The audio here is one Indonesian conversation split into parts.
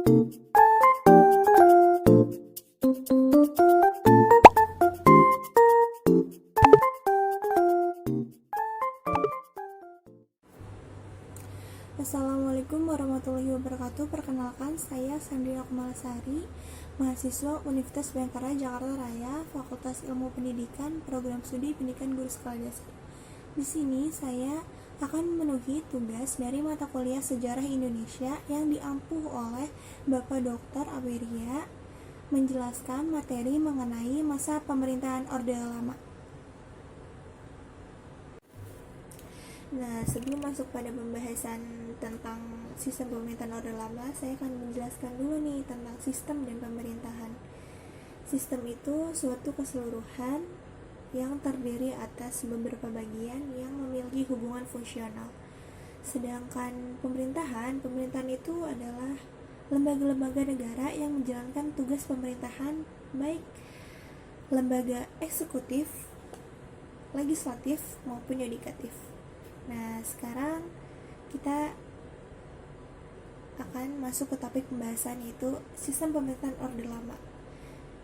Assalamualaikum warahmatullahi wabarakatuh. Perkenalkan, saya Sandrina Kumalasari, mahasiswa Universitas Bhayangkara Jakarta Raya, Fakultas Ilmu Pendidikan, Program Studi Pendidikan Guru Sekolah Dasar. Di sini saya akan memenuhi tugas dari mata kuliah Sejarah Indonesia yang diampuh oleh Bapak Dr. Aweria, menjelaskan materi mengenai masa pemerintahan Orde Lama. Nah, sebelum masuk pada pembahasan tentang sistem pemerintahan Orde Lama, saya akan menjelaskan dulu nih tentang sistem dan pemerintahan. Sistem itu suatu keseluruhan yang terdiri atas beberapa bagian yang memiliki hubungan fungsional. Sedangkan pemerintahan itu adalah lembaga-lembaga negara yang menjalankan tugas pemerintahan, baik lembaga eksekutif, legislatif, maupun yudikatif. Nah, sekarang kita akan masuk ke topik pembahasan, yaitu sistem pemerintahan Orde Lama.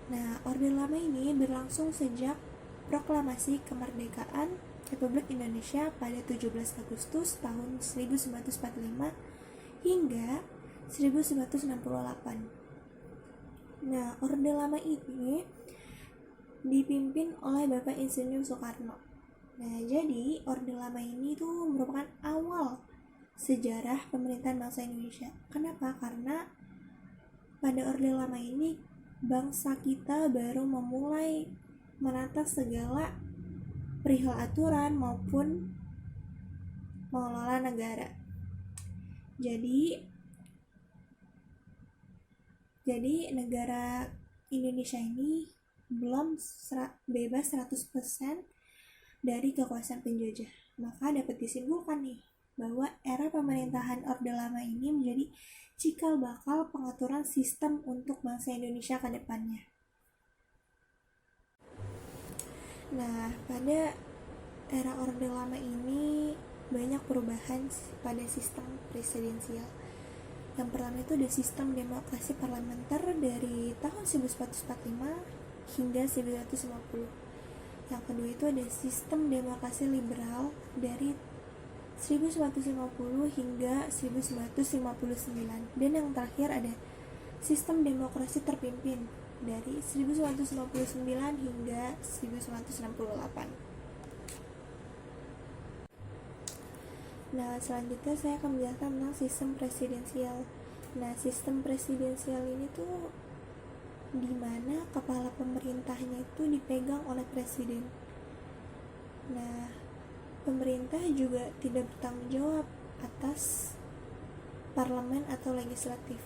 Nah, Orde Lama ini berlangsung sejak proklamasi kemerdekaan Republik Indonesia pada 17 Agustus tahun 1945 hingga 1968. Nah, Orde Lama ini dipimpin oleh Bapak Insinyur Soekarno. Nah, jadi Orde Lama ini tuh merupakan awal sejarah pemerintahan bangsa Indonesia. Kenapa? Karena pada Orde Lama ini bangsa kita baru memulai menata segala perihal aturan maupun mengelola negara. Jadi negara Indonesia ini belum bebas 100% dari kekuasaan penjajah. Maka dapat disimpulkan nih bahwa era pemerintahan Orde Lama ini menjadi cikal bakal pengaturan sistem untuk bangsa Indonesia ke depannya. Nah, pada era Orde Lama ini banyak perubahan pada sistem presidensial. Yang pertama itu ada sistem demokrasi parlementer dari tahun 1445 hingga 1950. Yang kedua itu ada sistem demokrasi liberal dari 1950 hingga 1959. Dan yang terakhir ada sistem demokrasi terpimpin dari 1959 hingga 1968. Nah, selanjutnya saya akan menjelaskan tentang sistem presidensial. Nah, sistem presidensial ini tuh di mana kepala pemerintahnya itu dipegang oleh presiden. Nah, pemerintah juga tidak bertanggung jawab atas parlemen atau legislatif,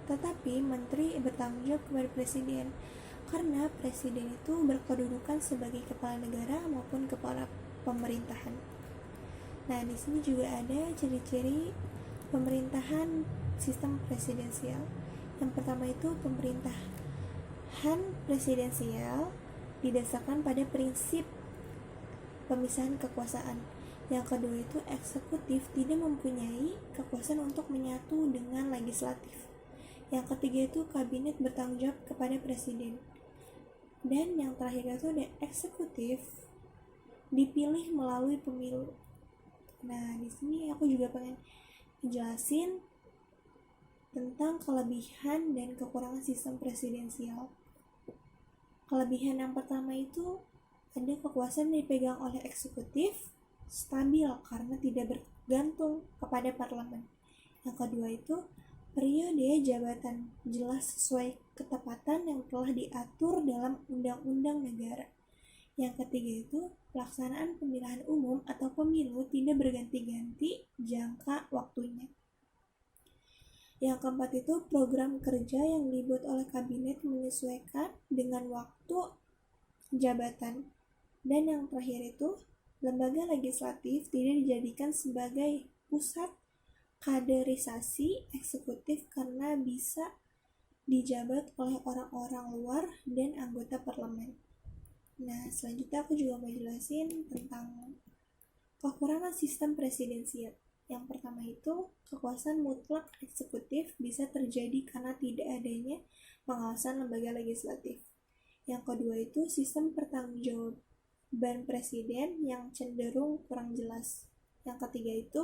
tetapi menteri bertanggung jawab kepada presiden, karena presiden itu berkedudukan sebagai kepala negara maupun kepala pemerintahan. Nah, di sini juga ada ciri-ciri pemerintahan sistem presidensial. Yang pertama itu pemerintahan presidensial didasarkan pada prinsip pemisahan kekuasaan. Yang kedua itu eksekutif tidak mempunyai kekuasaan untuk menyatu dengan legislatif. Yang ketiga itu kabinet bertanggung jawab kepada presiden. Dan yang terakhir itu ada eksekutif dipilih melalui pemilu. Nah, di sini aku juga pengen jelasin tentang kelebihan dan kekurangan sistem presidensial. Kelebihan yang pertama itu ada kekuasaan dipegang oleh eksekutif, stabil karena tidak bergantung kepada parlemen. Yang kedua itu periode jabatan jelas sesuai ketepatan yang telah diatur dalam undang-undang negara. Yang ketiga itu pelaksanaan pemilihan umum atau pemilu tidak berganti-ganti jangka waktunya. Yang keempat itu program kerja yang dibuat oleh kabinet menyesuaikan dengan waktu jabatan. Dan yang terakhir itu lembaga legislatif tidak dijadikan sebagai pusat kaderisasi eksekutif karena bisa dijabat oleh orang-orang luar dan anggota parlemen. Nah, selanjutnya aku juga mau jelasin tentang kekurangan sistem presidensial. Yang pertama itu, kekuasaan mutlak eksekutif bisa terjadi karena tidak adanya pengawasan lembaga legislatif. Yang kedua itu, sistem pertanggungjawaban presiden yang cenderung kurang jelas. Yang ketiga itu,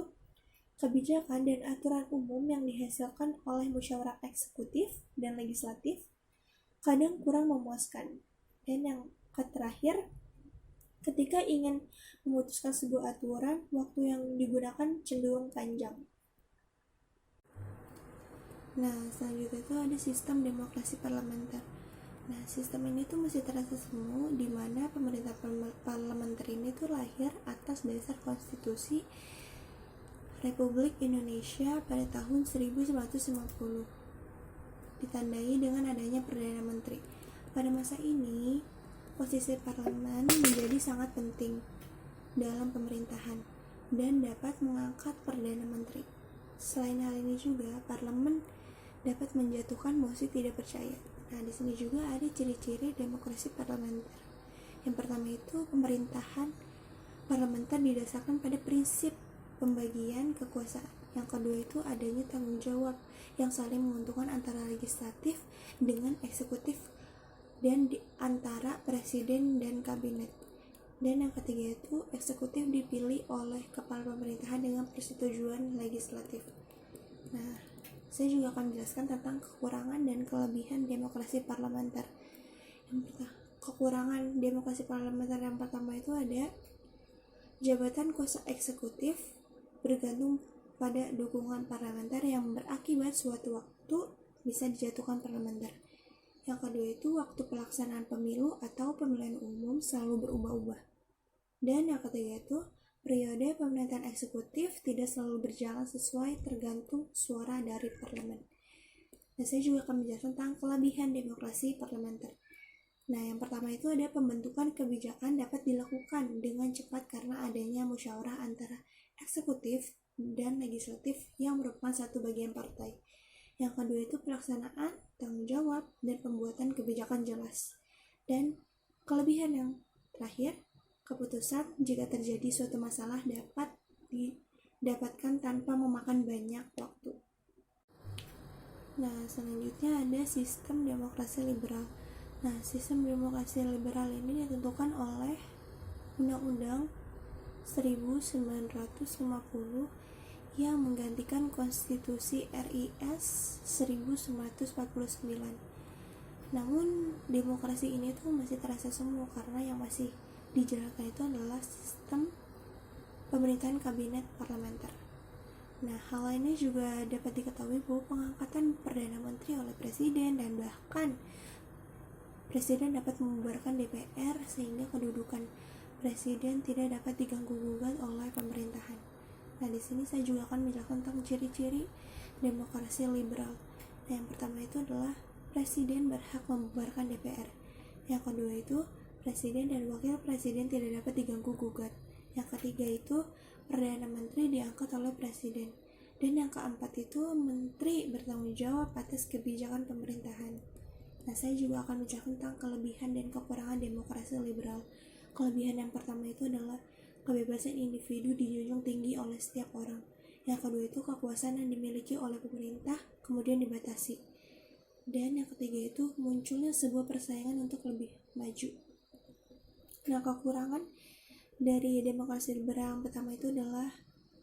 kebijakan dan aturan umum yang dihasilkan oleh musyawarah eksekutif dan legislatif kadang kurang memuaskan. Dan yang terakhir, ketika ingin memutuskan sebuah aturan, waktu yang digunakan cenderung panjang. Nah, selanjutnya itu ada sistem demokrasi parlementer. Nah, sistem ini tuh masih terasa semu, di mana pemerintah parlementer ini tuh lahir atas dasar konstitusi Republik Indonesia pada tahun 1950, ditandai dengan adanya Perdana Menteri. Pada masa ini, posisi parlemen menjadi sangat penting dalam pemerintahan dan dapat mengangkat Perdana Menteri. Selain hal ini juga, parlemen dapat menjatuhkan mosi tidak percaya. Nah, di sini juga ada ciri-ciri demokrasi parlementer. Yang pertama itu, pemerintahan parlementer didasarkan pada prinsip pembagian kekuasaan. Yang kedua itu adanya tanggung jawab yang saling menguntungkan antara legislatif dengan eksekutif dan di antara presiden dan kabinet. Dan yang ketiga itu eksekutif dipilih oleh kepala pemerintahan dengan persetujuan legislatif. Nah, saya juga akan menjelaskan tentang kekurangan dan kelebihan demokrasi parlementer. Yang pertama, kekurangan demokrasi parlementer yang pertama itu ada jabatan kuasa eksekutif bergantung pada dukungan parlementer yang berakibat suatu waktu bisa dijatuhkan parlementer. Yang kedua itu waktu pelaksanaan pemilu atau pemilihan umum selalu berubah-ubah. Dan yang ketiga itu periode pemerintahan eksekutif tidak selalu berjalan sesuai tergantung suara dari parlemen. Nah, saya juga akan menjelaskan tentang kelebihan demokrasi parlementer. Nah, yang pertama itu ada pembentukan kebijakan dapat dilakukan dengan cepat karena adanya musyawarah antara eksekutif dan legislatif yang merupakan satu bagian partai. Yang kedua itu pelaksanaan, tanggung jawab, dan pembuatan kebijakan jelas. Dan kelebihan yang terakhir, keputusan jika terjadi suatu masalah dapat didapatkan tanpa memakan banyak waktu. Nah, selanjutnya ada sistem demokrasi liberal. Nah, sistem demokrasi liberal ini ditentukan oleh Undang-Undang 1950 yang menggantikan Konstitusi RIS 1949. Namun, demokrasi ini tuh masih terasa semu karena yang masih dijalankan itu adalah sistem pemerintahan kabinet parlementer. Nah, hal ini juga dapat diketahui bahwa pengangkatan Perdana Menteri oleh Presiden dan bahkan Presiden dapat membubarkan DPR sehingga kedudukan Presiden tidak dapat diganggu-gugat oleh pemerintahan. Nah, di sini saya juga akan menjelaskan tentang ciri-ciri demokrasi liberal. Nah, yang pertama itu adalah Presiden berhak membubarkan DPR. Yang kedua itu Presiden dan Wakil Presiden tidak dapat diganggu-gugat. Yang ketiga itu Perdana Menteri diangkat oleh Presiden. Dan yang keempat itu Menteri bertanggung jawab atas kebijakan pemerintahan. Nah, saya juga akan menjelaskan tentang kelebihan dan kekurangan demokrasi liberal. Kelebihan yang pertama itu adalah kebebasan individu dijunjung tinggi oleh setiap orang. Yang kedua itu kekuasaan yang dimiliki oleh pemerintah kemudian dibatasi. Dan yang ketiga itu munculnya sebuah persaingan untuk lebih maju. Nah, kekurangan dari demokrasi liberal yang pertama itu adalah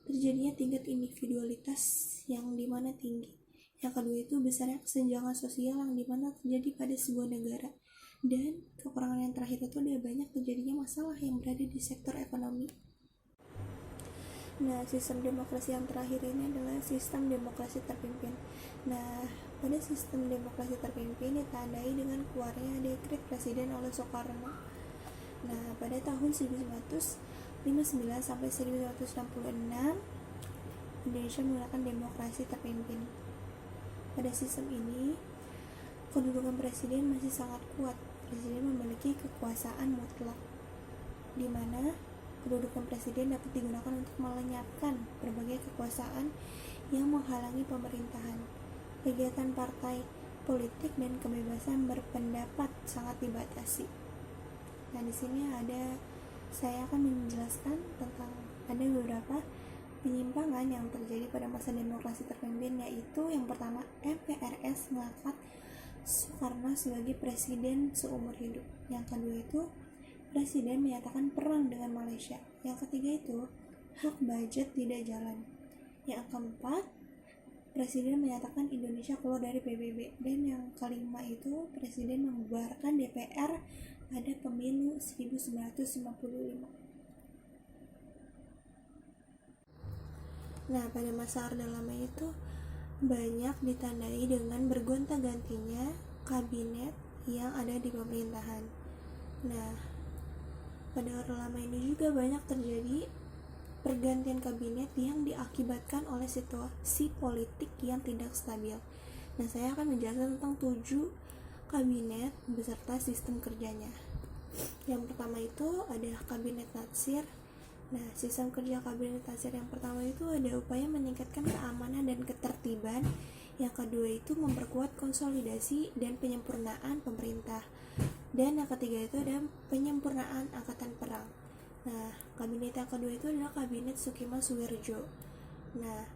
terjadinya tingkat individualitas yang dimana tinggi. Yang kedua itu besarnya kesenjangan sosial yang dimana terjadi pada sebuah negara. Dan kekurangan yang terakhir itu ada banyak terjadinya masalah yang berada di sektor ekonomi. Nah, sistem demokrasi yang terakhir ini adalah sistem demokrasi terpimpin. Nah, pada sistem demokrasi terpimpin ditandai dengan keluarnya dekret presiden oleh Soekarno. Nah, pada tahun 1959 sampai 1966 Indonesia menggunakan demokrasi terpimpin. Pada sistem ini, kedudukan presiden masih sangat kuat. Presiden memiliki kekuasaan mutlak, di mana kedudukan presiden dapat digunakan untuk melenyapkan berbagai kekuasaan yang menghalangi pemerintahan. Kegiatan partai politik dan kebebasan berpendapat sangat dibatasi. Nah, di sini saya akan menjelaskan tentang ada beberapa penyimpangan yang terjadi pada masa demokrasi terpimpin, yaitu yang pertama, MPRS mengangkat Soekarno sebagai presiden seumur hidup. Yang kedua itu, presiden menyatakan perang dengan Malaysia. Yang ketiga itu, hak budget tidak jalan. Yang keempat, presiden menyatakan Indonesia keluar dari PBB. Dan yang kelima itu, presiden membubarkan DPR pada pemilu 1955. Nah, pada masa Orde Lama itu banyak ditandai dengan bergonta-gantinya kabinet yang ada di pemerintahan. Nah, pada Orde Lama ini juga banyak terjadi pergantian kabinet yang diakibatkan oleh situasi politik yang tidak stabil. Nah, saya akan menjelaskan tentang 7 kabinet beserta sistem kerjanya. Yang pertama itu ada kabinet Natsir. Nah, sistem kerja kabinet Natsir yang pertama itu ada upaya meningkatkan keamanan dan ketertiban. Yang kedua itu memperkuat konsolidasi dan penyempurnaan pemerintah. Dan yang ketiga itu ada penyempurnaan angkatan perang. Nah, kabinet yang kedua itu adalah kabinet Sukima Suwerjo. Nah,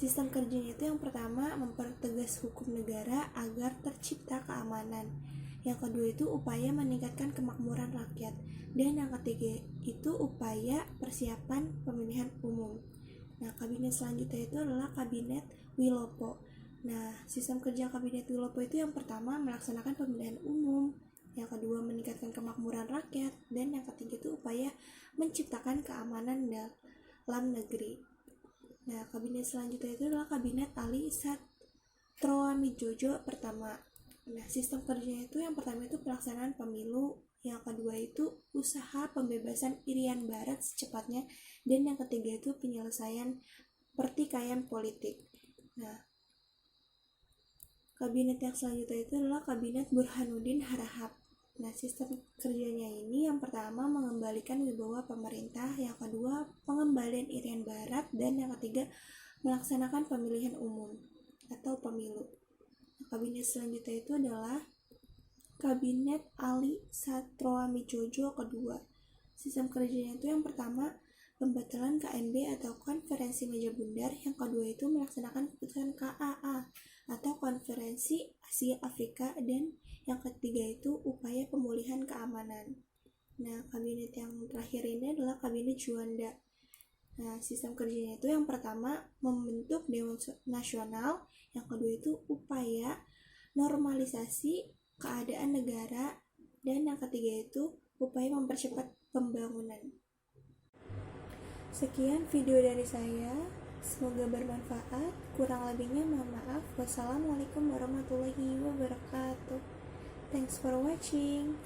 sistem kerjanya itu yang pertama mempertegas hukum negara agar tercipta keamanan. Yang kedua itu upaya meningkatkan kemakmuran rakyat. Dan yang ketiga itu upaya persiapan pemilihan umum. Nah, kabinet selanjutnya itu adalah kabinet Wilopo. Nah, sistem kerja kabinet Wilopo itu yang pertama melaksanakan pemilihan umum, yang kedua meningkatkan kemakmuran rakyat, dan yang ketiga itu upaya menciptakan keamanan dalam negeri. Nah, kabinet selanjutnya itu adalah kabinet Ali Satroamidjojo pertama. Nah, sistem kerjanya itu yang pertama itu pelaksanaan pemilu, yang kedua itu usaha pembebasan Irian Barat secepatnya, dan yang ketiga itu penyelesaian pertikaian politik. Nah, kabinet yang selanjutnya itu adalah kabinet Burhanuddin Harahap. Nah, sistem kerjanya ini yang pertama mengembalikan wibawa pemerintah, yang kedua pengembalian Irian Barat, dan yang ketiga melaksanakan pemilihan umum atau pemilu. Nah, kabinet selanjutnya itu adalah kabinet Ali Satroamidjojo kedua. Sistem kerjanya itu yang pertama pembatalan KMB atau konferensi meja bundar, yang kedua itu melaksanakan keputusan KAA atau konferensi Asia Afrika, dan yang ketiga itu upaya pemulihan keamanan. Nah, kabinet yang terakhir ini adalah kabinet Juanda. Nah, sistem kerjanya itu yang pertama membentuk Dewan Nasional, yang kedua itu upaya normalisasi keadaan negara, dan yang ketiga itu upaya mempercepat pembangunan. Sekian video dari saya, semoga bermanfaat. Kurang lebihnya mohon maaf. Wassalamualaikum warahmatullahi wabarakatuh. Thanks for watching.